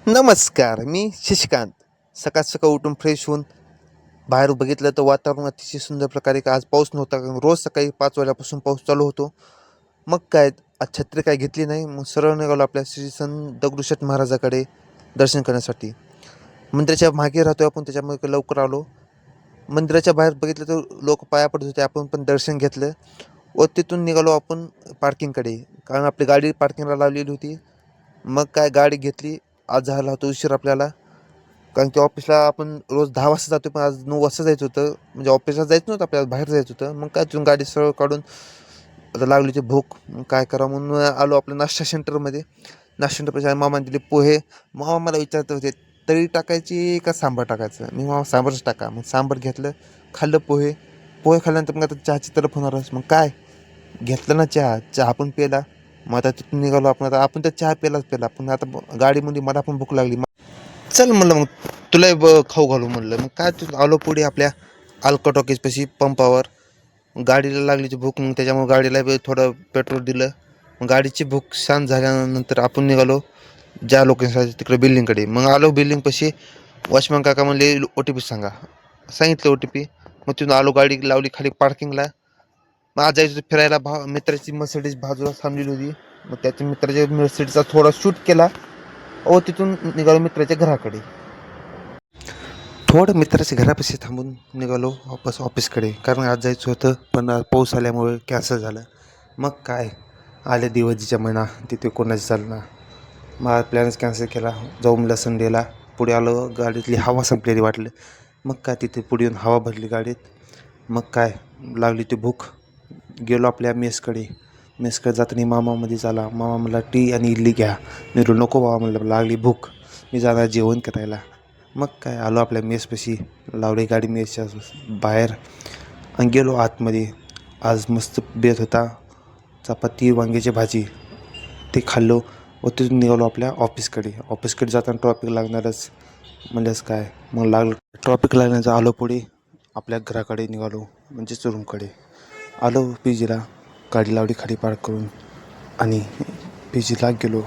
नमस्कार, मी शशिकांत. सकाळ सकाळ उठून फ्रेश होऊन बाहेर बघितलं तर वातावरण अतिशय सुंदर प्रकारे आज पाऊस नव्हता. कारण रोज सकाळी 5 वाजल्यापासून पाऊस चालू होतो. मग काय आज छत्री काही घेतली नाही. मग सरळ निघालो आपल्या श्री संत दगडूशेठ महाराजाकडे दर्शन करण्यासाठी. मंदिराच्या मागे राहतोय आपण, त्याच्यामुळे लवकर आलो. मंदिराच्या बाहेर बघितलं तर लोक पाया पडत होते. आपण पण दर्शन घेतलं व तिथून निघालो आपण पार्किंगकडे. कारण आपली गाडी पार्किंगला लावलेली होती. मग काय गाडी घेतली. आज झाला होता उशीर आपल्याला, कारण की ऑफिसला आपण रोज 10 वाजता जातो, पण आज 9 वाजता जायचं होतं. म्हणजे ऑफिसला जायचं नव्हतं, आपल्याला बाहेर जायचं होतं. मग काय तिथून गाडी सरळ काढून आता लागली होती भूक. मग काय करावं म्हणून आलो आपल्या नाश्ता सेंटरमध्ये. नाश्ता सेंटरपेक्षा मामाने दिले पोहे. मामा मला विचारत होते, तळी टाकायची का सांबार टाकायचं. मी मामा सांबारच टाका. मग सांबार घेतलं, खाल्लं पोहे. पोहे खाल्ल्यानंतर मग आता चहाची तलप होणारच. मग काय घेतलं ना चहा. चहा पण प्यायला. मग आता तिथून निघालो आपण. आता आपण तर चहा प्यायला पण आता गाडीमध्ये मला पण भूक लागली. चल म्हणलं मग तुला खाऊ घालू म्हणलं. मग काय तू आलो पुढे आपल्या अल्का टॉकीजपाशी पंपावर. गाडीला लागलीची भूक. मग त्याच्यामुळे गाडीला थोडं पेट्रोल दिलं. मग गाडीची भूक शांत झाल्यानंतर आपण निघालो ज्या लोकेशनसाठी तिकडे बिल्डिंगकडे. मग आलो बिल्डिंगपाशी. वॉचमॅन काका म्हणले OTP सांगा. सांगितलं OTP. मग तिथून आलो, गाडी लावली खाली पार्किंगला. मग आज जायचं होतं फिरायला. मित्राची मर्सिडीज बाजूला थांबलेली होती. मग त्याच्या मित्राच्या मर्सिडीजचा थोडा शूट केला व तिथून निघालो मित्राच्या घराकडे. थोडं मित्राच्या घरापाशी थांबून निघालो वापस ऑफिसकडे. कारण आज जायचं होतं, पण पाऊस आल्यामुळे कॅन्सल झालं. मग काय आले दिवाळीच्या महिना, तिथे कोणाची चालना. मग प्लॅनच कॅन्सल केला. जाऊ म्हणलं संडेला. पुढे आलो, गाडीतली हवा संपलेली वाटलं. मग काय तिथे पुढे येऊन हवा भरली गाडीत. मग काय लागली ती भूक. गेलो आपल्या मेसकडे. मेसकडे जाताना मामामध्ये झाला. मामा म्हणला टी आणि इडली घ्या. मी म्हणलो नको बाबा, म्हणलं लागली भूक, मी जाणार जेवण करायला. मग काय आलो आपल्या मेसपाशी. लावली गाडी मेसच्या बाहेर आणि गेलो आतमध्ये. आज मस्त बेत होता. चपाती वांग्याची भाजी ते खाल्लो व तिथून निघालो आपल्या ऑफिसकडे जाताना ट्रॉफिक लागणारच म्हणजेच काय. मग लागलं ट्रॉफिक लागण्याचं. आलो पुढे आपल्या घराकडे निघालो, म्हणजेच रूमकडे आलो. PGला गाडी लावली खाली पार्क करून आणि PGला गेलो.